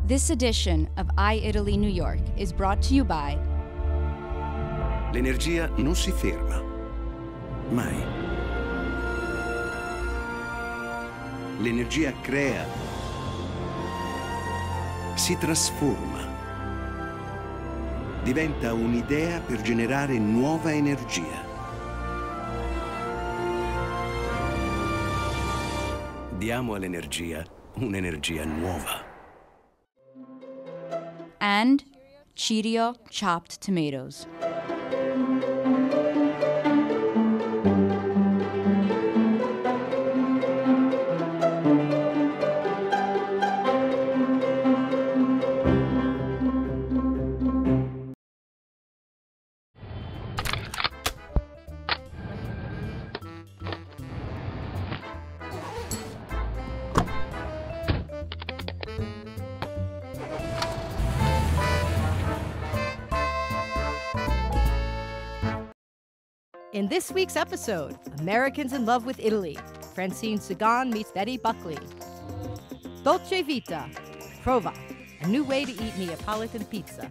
This edition of I-Italy New York is brought to you by L'energia non si ferma. Mai. L'energia crea. Si trasforma. Diventa un'idea per generare nuova energia. Diamo all'energia un'energia nuova. And Cheerio chopped tomatoes. In this week's episode, Americans in Love with Italy, Francine Segan meets Betty Buckley. Dolce Vita, PROVA, a new way to eat Neapoletan pizza.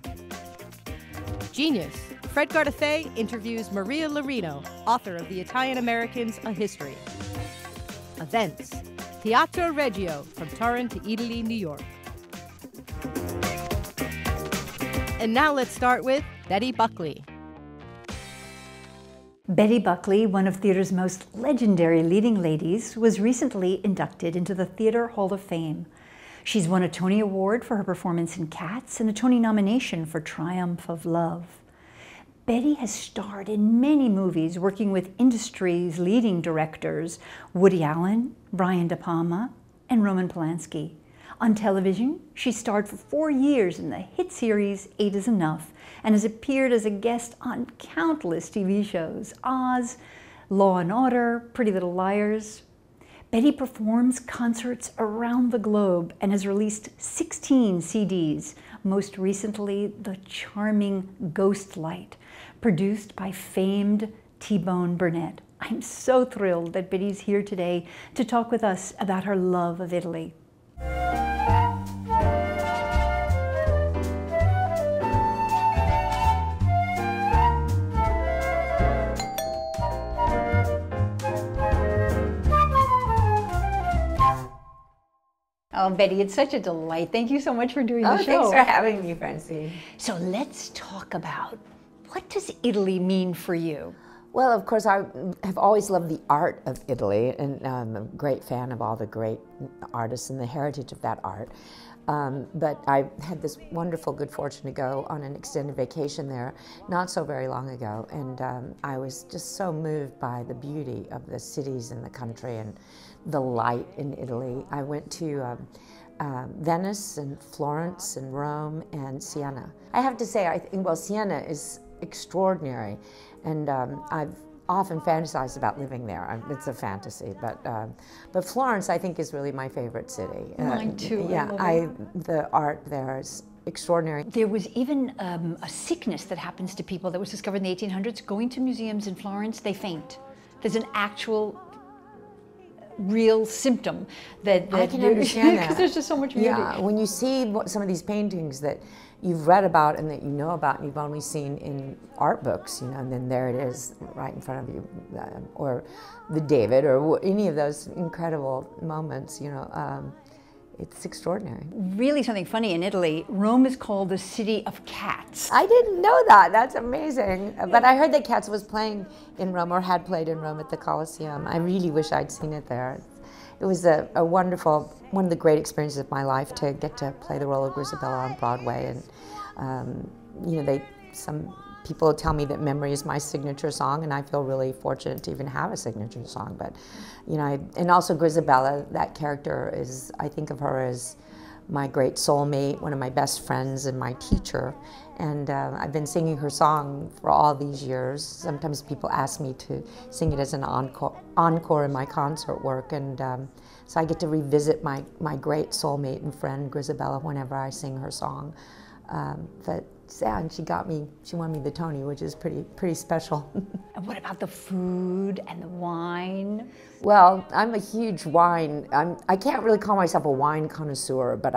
Genius, Fred Gardaphe interviews Maria Laurino, author of The Italian-Americans, A History. Events, Teatro Regio from Turin to Italy, New York. And now let's start with Betty Buckley. Betty Buckley, one of theater's most legendary leading ladies, was recently inducted into the Theater Hall of Fame. She's won a Tony Award for her performance in Cats and a Tony nomination for Triumph of Love. Betty has starred in many movies, working with industry's leading directors, Woody Allen, Brian De Palma, and Roman Polanski. On television, she starred for 4 years in the hit series 8 is Enough and has appeared as a guest on countless TV shows, Oz, Law and Order, Pretty Little Liars. Betty performs concerts around the globe and has released 16 CDs, most recently the charming Ghost Light, produced by famed T-Bone Burnett. I'm so thrilled that Betty's here today to talk with us about her love of Italy. Oh, Betty, it's such a delight. Thank you so much for doing the show. Thanks for having me, Francine. So let's talk about, what does Italy mean for you? Well, of course, I have always loved the art of Italy, and I'm a great fan of all the great artists and the heritage of that art. But I had this wonderful good fortune to go on an extended vacation there not so very long ago, and I was just so moved by the beauty of the cities in the country and the light in Italy. I went to Venice and Florence and Rome and Siena. I have to say, I think, well, Siena is extraordinary, and I've often fantasized about living there. It's a fantasy, but Florence, I think, is really my favorite city. Mine too. Yeah, the art there is extraordinary. There was even a sickness that happens to people that was discovered in the 1800s. Going to museums in Florence, they faint. There's an actual real symptom that I can understand that. Because there's just so much beauty. Yeah, when you see some of these paintings that you've read about and that you know about and you've only seen in art books, you know, and then there it is right in front of you, or the David, or any of those incredible moments, you know, it's extraordinary. Really something funny in Italy, Rome is called the city of cats. I didn't know that. That's amazing. But I heard that Cats was playing in Rome, or had played in Rome at the Colosseum. I really wish I'd seen it there. It was a wonderful, one of the great experiences of my life to get to play the role of Grisabella on Broadway. And you know, some people tell me that Memory is my signature song, and I feel really fortunate to even have a signature song. But you know, and also Grisabella, that character is, I think of her as my great soulmate, one of my best friends, and my teacher. And I've been singing her song for all these years. Sometimes people ask me to sing it as an encore in my concert work, and so I get to revisit my great soulmate and friend Grisabella whenever I sing her song. But yeah, and she won me the Tony, which is pretty special. And what about the food and the wine? Well, I'm a huge wine. I can't really call myself a wine connoisseur, but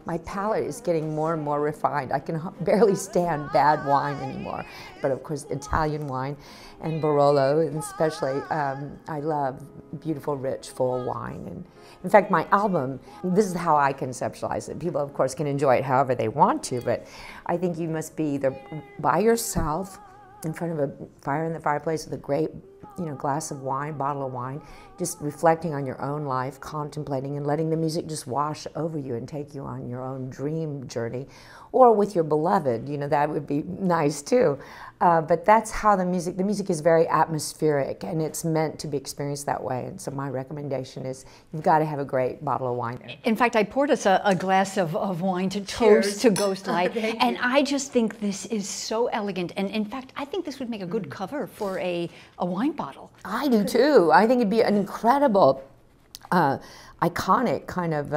my palate is getting more and more refined. I can barely stand bad wine anymore. But of course, Italian wine and Barolo, and especially, I love beautiful, rich, full wine. And in fact, my album, this is how I conceptualize it. People, of course, can enjoy it however they want to, but I think you must be either by yourself in front of a fire in the fireplace with a great, glass of wine, bottle of wine, just reflecting on your own life, contemplating and letting the music just wash over you and take you on your own dream journey. Or with your beloved, that would be nice too. But that's how the music is very atmospheric, and it's meant to be experienced that way. And so my recommendation is you've got to have a great bottle of wine. In fact, I poured us a glass of wine to toast to Ghost Light, and I just think this is so elegant. And in fact, I think this would make a good cover for a wine bottle. I do too. I think it'd be an incredible iconic kind of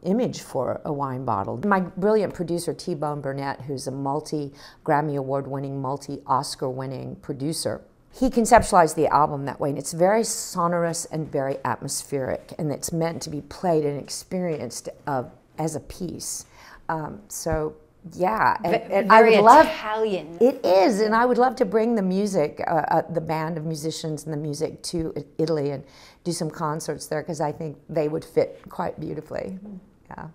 image for a wine bottle. My brilliant producer, T-Bone Burnett, who's a multi-Grammy Award-winning, multi-Oscar-winning producer, he conceptualized the album that way, and it's very sonorous and very atmospheric, and it's meant to be played and experienced as a piece. So, yeah, and very I would love, Italian. It is, and I would love to bring the music, the band of musicians and the music to Italy and do some concerts there, because I think they would fit quite beautifully. Yeah.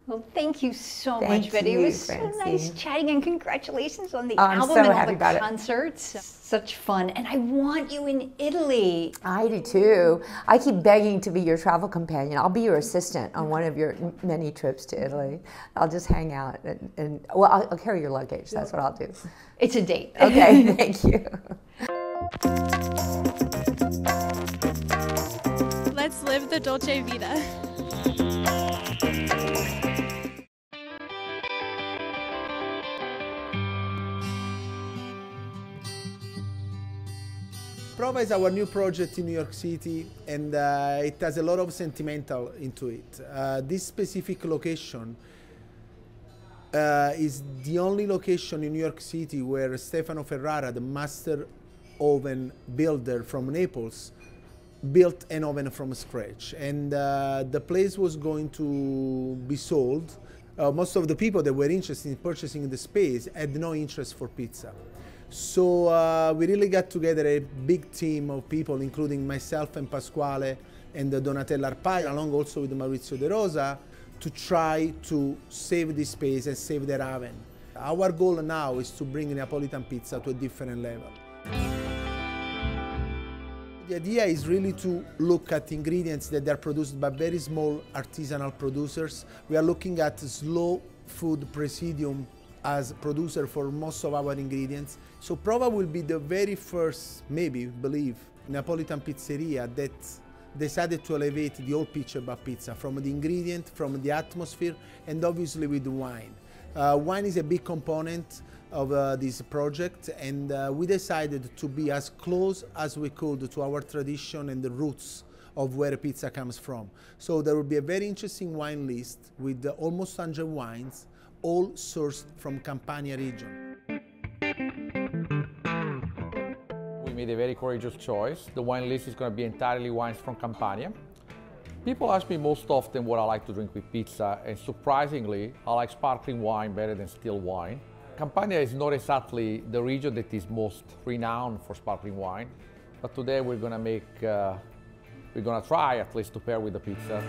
Well, thank you so much, Betty. It was so nice chatting, and congratulations on the album and all the concerts. Such fun, and I want you in Italy. I do too. I keep begging to be your travel companion. I'll be your assistant on one of your many trips to Italy. I'll just hang out and well, I'll carry your luggage. That's what I'll do. It's a date. Okay, thank you. Let's live the Dolce Vita. PROVA is our new project in New York City, and it has a lot of sentimental into it. This specific location is the only location in New York City where Stefano Ferrara, the master oven builder from Naples, built an oven from scratch. And the place was going to be sold. Most of the people that were interested in purchasing the space had no interest for pizza. So we really got together a big team of people, including myself and Pasquale and Donatella Arpaio, along also with Maurizio De Rosa, to try to save this space and save their oven. Our goal now is to bring Neapoletan pizza to a different level. The idea is really to look at ingredients that are produced by very small artisanal producers. We are looking at slow food presidium as producer for most of our ingredients. So PROVA will be the very first, maybe, believe, Neapolitan pizzeria that decided to elevate the whole picture about pizza, from the ingredient, from the atmosphere, and obviously with the wine. Wine is a big component of this project, and we decided to be as close as we could to our tradition and the roots of where pizza comes from. So there will be a very interesting wine list with almost 100 wines, all sourced from Campania region. We made a very courageous choice. The wine list is going to be entirely wines from Campania. People ask me most often what I like to drink with pizza, and surprisingly, I like sparkling wine better than still wine. Campania is not exactly the region that is most renowned for sparkling wine, but today we're going to try at least to pair with the pizza.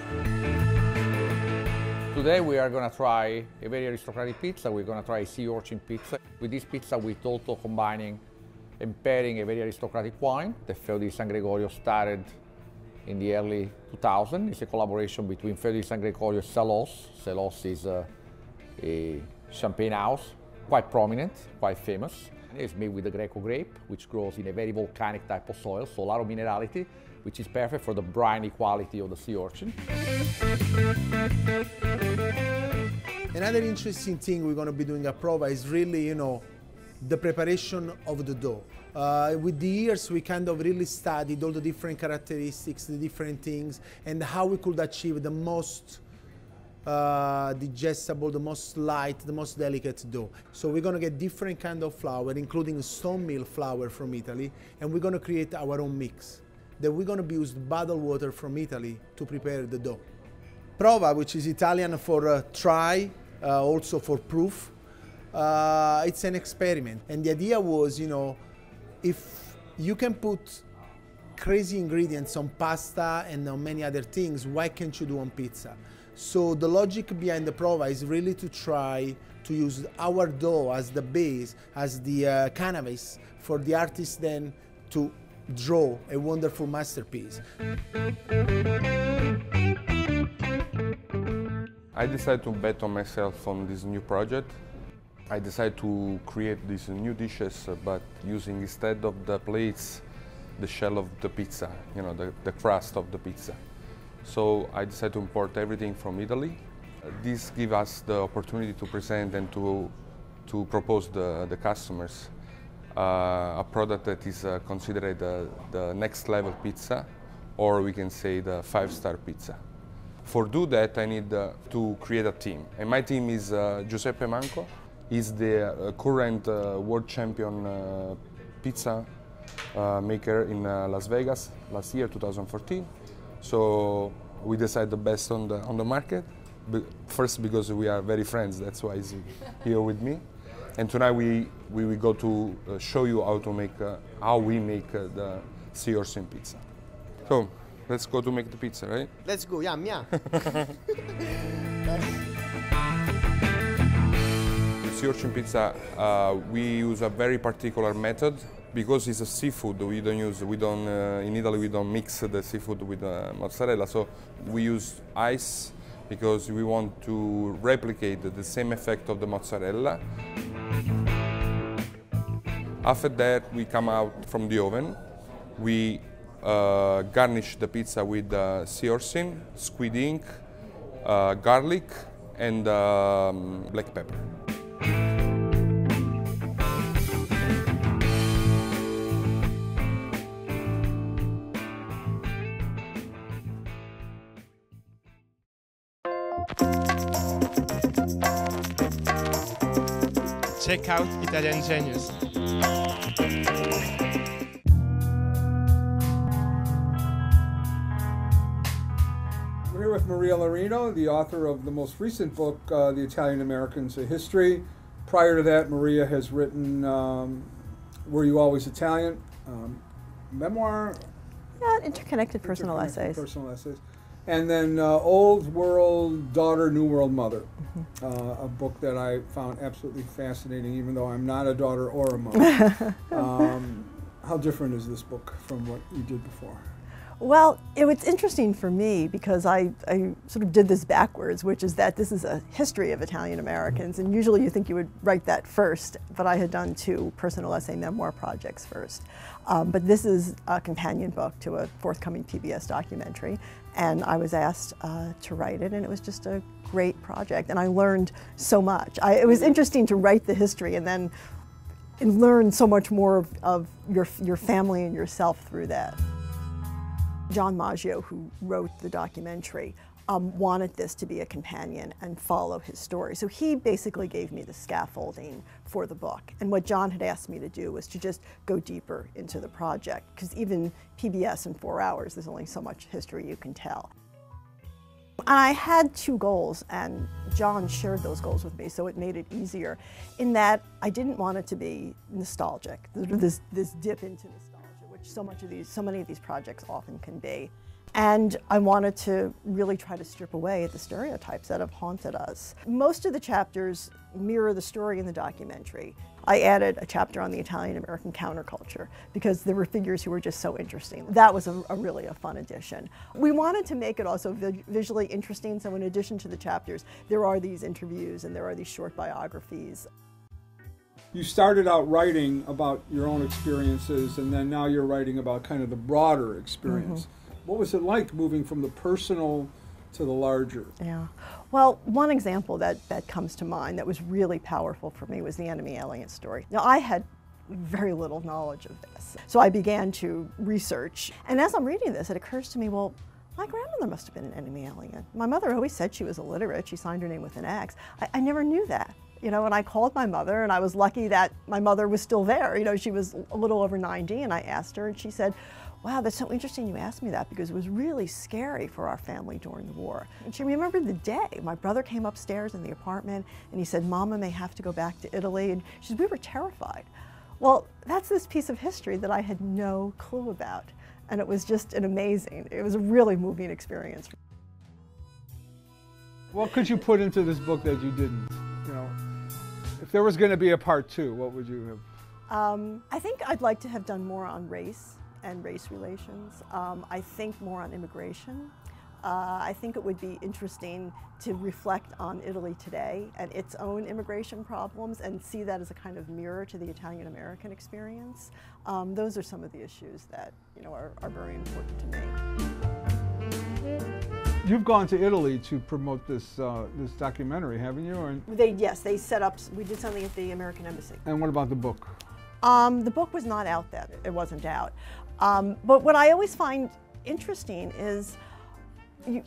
Today we are going to try a very aristocratic pizza. We're going to try a sea urchin pizza. With this pizza we're also combining and pairing a very aristocratic wine. The Feudo di San Gregorio started in the early 2000s. It's a collaboration between Feudo di San Gregorio and Celos. Celos is a champagne house, quite prominent, quite famous. It's made with the Greco grape, which grows in a very volcanic type of soil, so a lot of minerality, which is perfect for the briny quality of the sea urchin. Another interesting thing we're going to be doing at PROVA is really, the preparation of the dough. With the years, we kind of really studied all the different characteristics, the different things, and how we could achieve the most digestible, the most light, the most delicate dough. So we're going to get different kind of flour, including stone mill flour from Italy, and we're going to create our own mix. Then we're going to use bottled water from Italy to prepare the dough. PROVA, which is Italian for try, also for proof. It's an experiment. And the idea was, you know, if you can put crazy ingredients on pasta and on many other things, why can't you do on pizza? So the logic behind the PROVA is really to try to use our dough as the base, as the canvas for the artist then to draw a wonderful masterpiece. I decided to bet on myself on this new project. I decided to create these new dishes, but using instead of the plates, the shell of the pizza, you know, the crust of the pizza. So I decided to import everything from Italy. This gives us the opportunity to present and to propose the customers a product that is considered the next level pizza, or we can say the 5-star pizza. For do that, I need to create a team. And my team is Giuseppe Manco. He's the current world champion pizza maker in Las Vegas last year, 2014. So we decided the best on the market. First, because we are very friends, that's why he's here with me. And tonight we will go to show you how we make the sea urchin pizza. So let's go to make the pizza, right? Let's go, yum, yum. The sea urchin pizza, we use a very particular method because it's a seafood. In Italy we don't mix the seafood with mozzarella, so we use ice because we want to replicate the same effect of the mozzarella. After that, we come out from the oven. We garnish the pizza with sea urchin, squid ink, garlic, and black pepper. Check out Italian Genius. We're here with Maria Laurino, the author of the most recent book, The Italian Americans, A History. Prior to that, Maria has written Were You Always Italian? Memoir? Yeah, interconnected personal essays. And then Old World Daughter, New World Mother, a book that I found absolutely fascinating, even though I'm not a daughter or a mother. How different is this book from what you did before? Well, it's interesting for me because I sort of did this backwards, which is that this is a history of Italian Americans, and usually you think you would write that first, but I had done 2 personal essay memoir projects first. But this is a companion book to a forthcoming PBS documentary, and I was asked to write it, and it was just a great project, and I learned so much. It was interesting to write the history and then learn so much more of your family and yourself through that. Gianmaria, who wrote the documentary, wanted this to be a companion and follow his story. So he basically gave me the scaffolding for the book. And what John had asked me to do was to just go deeper into the project, because even PBS in 4 hours, there's only so much history you can tell. And I had 2 goals, and John shared those goals with me, so it made it easier in that I didn't want it to be nostalgic, this dip into nostalgia, which so many of these projects often can be. And I wanted to really try to strip away at the stereotypes that have haunted us. Most of the chapters mirror the story in the documentary. I added a chapter on the Italian-American counterculture because there were figures who were just so interesting. That was really a fun addition. We wanted to make it also visually interesting, so in addition to the chapters, there are these interviews and there are these short biographies. You started out writing about your own experiences, and then now you're writing about kind of the broader experience. What was it like moving from the personal to the larger? Yeah. Well, one example that comes to mind that was really powerful for me was the enemy alien story. Now, I had very little knowledge of this, so I began to research. And as I'm reading this, it occurs to me, well, my grandmother must have been an enemy alien. My mother always said she was illiterate. She signed her name with an X. I never knew that. You know, and I called my mother, and I was lucky that my mother was still there. You know, she was a little over 90, and I asked her, and she said, wow, that's so interesting you asked me that, because it was really scary for our family during the war. And she remembered the day. My brother came upstairs in the apartment and he said, Mama may have to go back to Italy. And she said, we were terrified. Well, that's this piece of history that I had no clue about. And it was just it was a really moving experience. What could you put into this book that you didn't? You know, if there was going to be a part 2, what would you have? I think I'd like to have done more on race and race relations. I think more on immigration. I think it would be interesting to reflect on Italy today and its own immigration problems and see that as a kind of mirror to the Italian-American experience. Those are some of the issues that are very important to me. You've gone to Italy to promote this this documentary, haven't you? Or... Yes, they set up, we did something at the American Embassy. And what about the book? The book was not out then, it wasn't out. But what I always find interesting is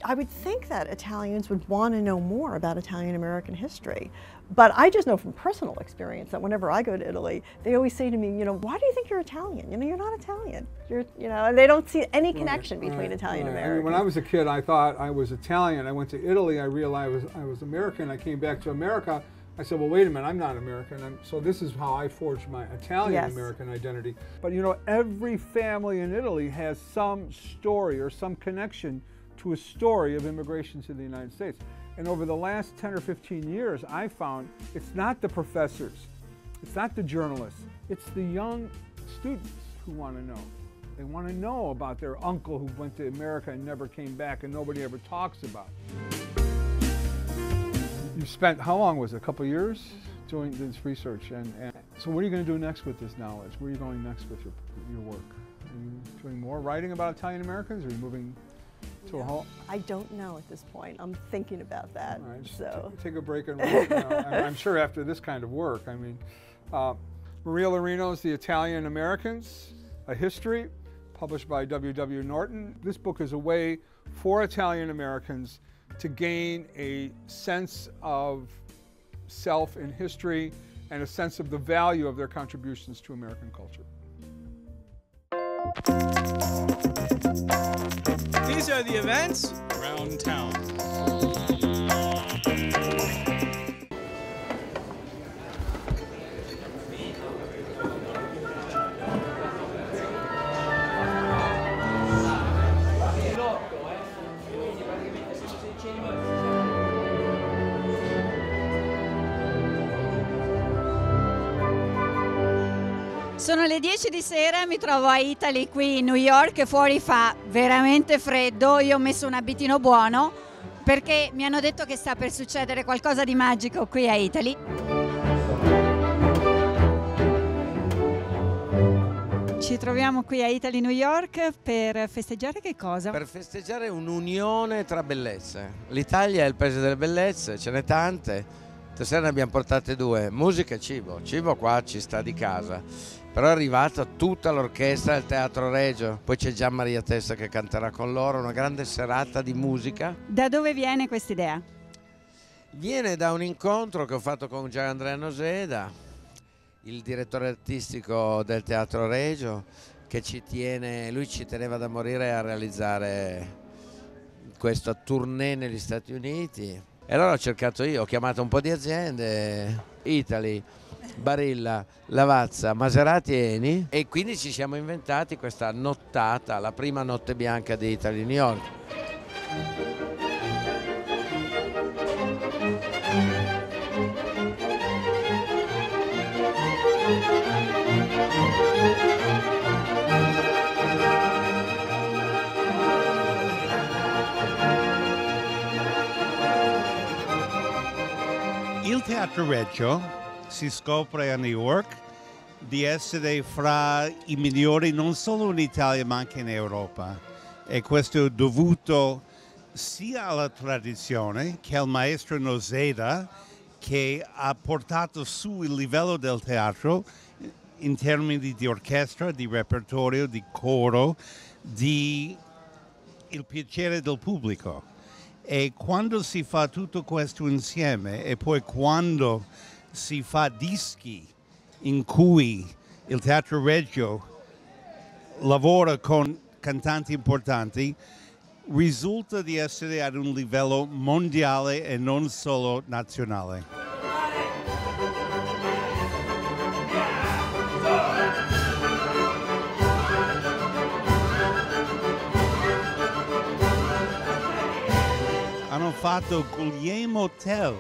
I would think that Italians would want to know more about Italian-American history. But I just know from personal experience that whenever I go to Italy, they always say to me, why do you think you're Italian? You're not Italian. And they don't see any connection between Italian-American. I mean, when I was a kid, I thought I was Italian. I went to Italy, I realized I was American. I came back to America. I said, well, wait a minute, I'm not American. So this is how I forged my Italian-American identity. But every family in Italy has some story or some connection to a story of immigration to the United States. And over the last 10 or 15 years, I found it's not the professors, it's not the journalists, it's the young students who want to know. They want to know about their uncle who went to America and never came back and nobody ever talks about. You spent, how long was it, a couple of years doing this research? And so what are you going to do next with this knowledge? Where are you going next with your work? Are you doing more writing about Italian Americans, or are you moving to a halt? I don't know at this point. I'm thinking about that. All right, so take a break and write. I'm sure after this kind of work. I mean, Maria Laurino's The Italian Americans, A History, published by W.W. Norton. This book is a way for Italian Americans to gain a sense of self in history and a sense of the value of their contributions to American culture. These are the events around town. Sono le 10 di sera, mi trovo a Italy qui in New York, fuori fa veramente freddo, io ho messo un abitino buono perché mi hanno detto che sta per succedere qualcosa di magico qui a Italy. Ci troviamo qui a Italy New York per festeggiare che cosa? Per festeggiare un'unione tra bellezze. L'Italia è il paese delle bellezze, ce n'è tante. Stasera ne abbiamo portate due, musica e cibo. Cibo qua ci sta di casa. Però è arrivata tutta l'orchestra del Teatro Regio. Poi c'è Gianmaria TEsta che canterà con loro, una grande serata di musica. Da dove viene questa idea? Viene da un incontro che ho fatto con Gianandrea Noseda, il direttore artistico del Teatro Regio, che lui ci teneva da morire a realizzare questa tournée negli Stati Uniti. E allora ho cercato io, ho chiamato un po' di aziende, Italy, Barilla, Lavazza, Maserati e Eni, e quindi ci siamo inventati questa nottata, la prima notte bianca di Italy New York. Il Teatro Regio si scopre a New York di essere fra i migliori non solo in Italia ma anche in Europa, e questo è dovuto sia alla tradizione che al maestro Noseda, che ha portato su il livello del teatro in termini di orchestra, di repertorio, di coro, di il piacere del pubblico. E quando si fa tutto questo insieme, e poi quando si fa dischi in cui il Teatro Regio lavora con cantanti importanti, risulta di essere ad un livello mondiale e non solo nazionale. Hanno fatto Guglielmo Tell,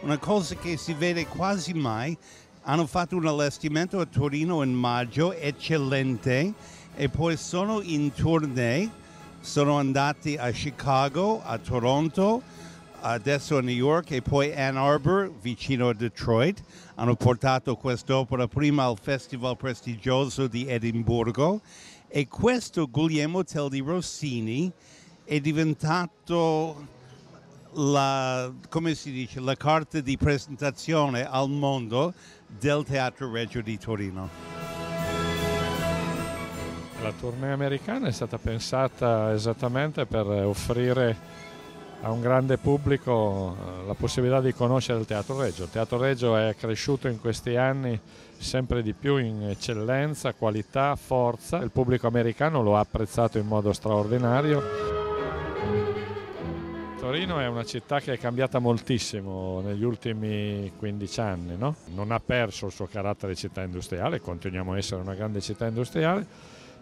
una cosa che si vede quasi mai. Hanno fatto un allestimento a Torino in maggio, eccellente, e poi sono in tournée, sono andati a Chicago, a Toronto, adesso a New York e poi Ann Arbor, vicino a Detroit. Hanno portato quest'opera prima al festival prestigioso di Edimburgo e questo Guglielmo Tell di Rossini è diventato come si dice, la carta di presentazione al mondo del Teatro Regio di Torino. La tournée americana è stata pensata esattamente per offrire a un grande pubblico la possibilità di conoscere il Teatro Regio. Il Teatro Regio è cresciuto in questi anni sempre di più in eccellenza, qualità, forza. Il pubblico americano lo ha apprezzato in modo straordinario. Torino è una città che è cambiata moltissimo negli ultimi 15 anni, no? Non ha perso il suo carattere di città industriale, continuiamo a essere una grande città industriale,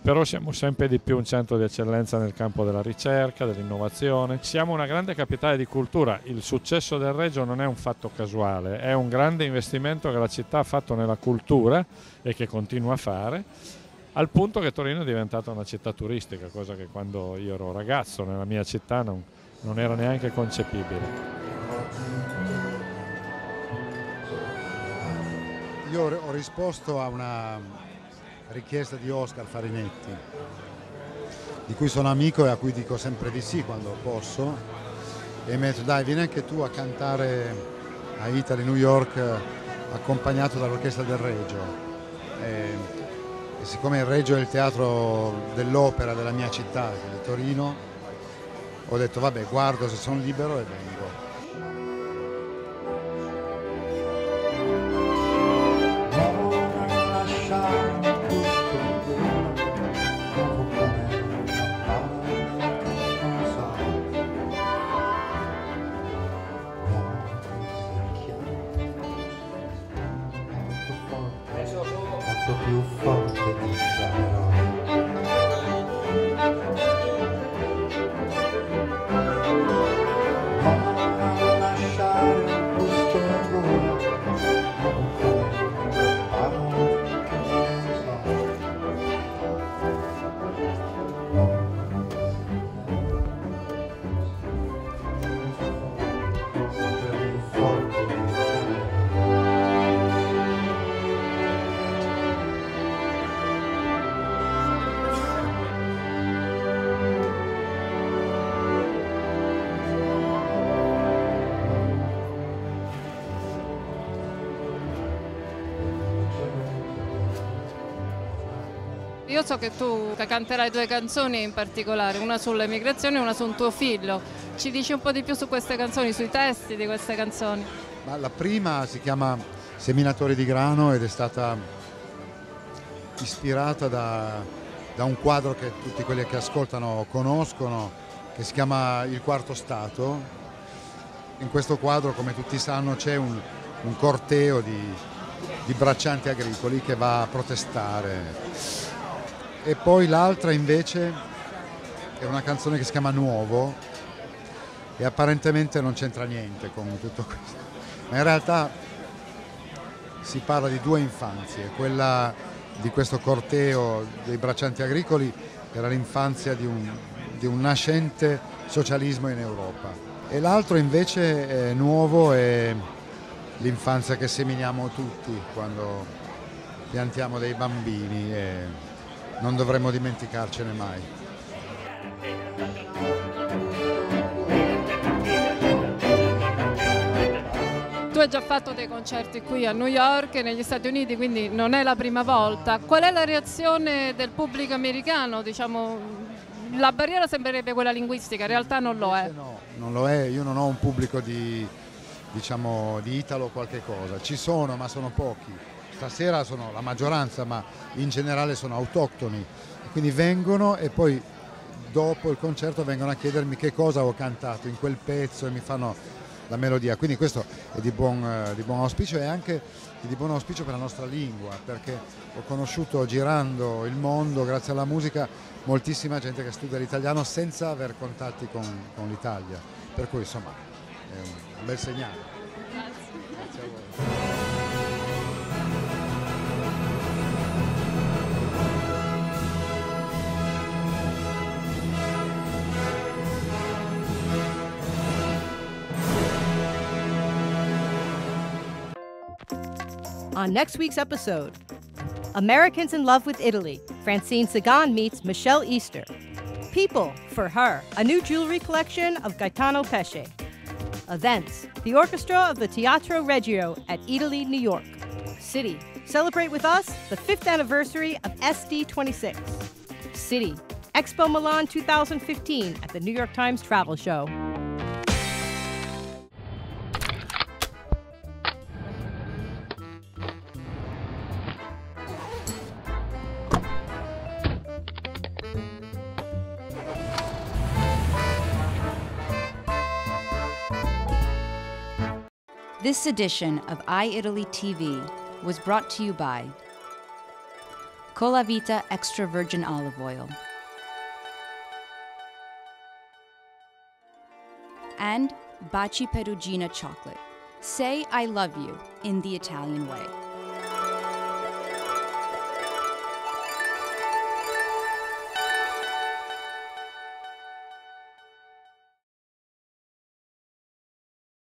però siamo sempre di più un centro di eccellenza nel campo della ricerca, dell'innovazione. Siamo una grande capitale di cultura. Il successo del Regio non è un fatto casuale, è un grande investimento che la città ha fatto nella cultura e che continua a fare, al punto che Torino è diventata una città turistica, cosa che quando io ero ragazzo nella mia città non era neanche concepibile. Io ho risposto a una richiesta di Oscar Farinetti, di cui sono amico e a cui dico sempre di sì quando posso, e mi ha detto dai, vieni anche tu a cantare a EatalyNY accompagnato dall'Orchestra del Regio. E siccome il Regio è il teatro dell'opera della mia città, di Torino, ho detto vabbè, guardo se sono libero e vengo. Più forte di Io so che tu canterai due canzoni in particolare, una sull'emigrazione e una su un tuo figlio. Ci dici un po' di più su queste canzoni, sui testi di queste canzoni? Ma la prima si chiama Seminatori di grano ed è stata ispirata da un quadro che tutti quelli che ascoltano conoscono, che si chiama Il Quarto Stato. In questo quadro, come tutti sanno, c'è un corteo di braccianti agricoli che va a protestare. E poi l'altra invece è una canzone che si chiama Nuovo e apparentemente non c'entra niente con tutto questo, ma in realtà si parla di due infanzie. Quella di questo corteo dei braccianti agricoli era l'infanzia di un nascente socialismo in Europa, e l'altro invece è Nuovo, è l'infanzia che seminiamo tutti quando piantiamo dei bambini e non dovremmo dimenticarcene mai. Tu hai già fatto dei concerti qui a New York e negli Stati Uniti, quindi non è la prima volta. Qual è la reazione del pubblico americano? Diciamo, la barriera sembrerebbe quella linguistica, in realtà non lo è. No, non lo è, io non ho un pubblico di italo qualche cosa. Ci sono, ma sono pochi. Stasera sono la maggioranza, ma in generale sono autoctoni, quindi vengono e poi dopo il concerto vengono a chiedermi che cosa ho cantato in quel pezzo e mi fanno la melodia, quindi questo è di buon auspicio e anche di buon auspicio per la nostra lingua, perché ho conosciuto girando il mondo grazie alla musica moltissima gente che studia l'italiano senza aver contatti con l'Italia, per cui insomma è un bel segnale. Grazie a voi. On next week's episode, Americans in Love with Italy, Francine Segan meets Michelle Easter. People, for her, a new jewelry collection of Gaetano Pesce. Events, the orchestra of the Teatro Regio at EatalyNY. City, celebrate with us the 5th anniversary of SD26. City, Expo Milan 2015 at the New York Times Travel Show. This edition of i-italyTV was brought to you by Colavita Extra Virgin Olive Oil and Baci Perugina Chocolate. Say I love you in the Italian way.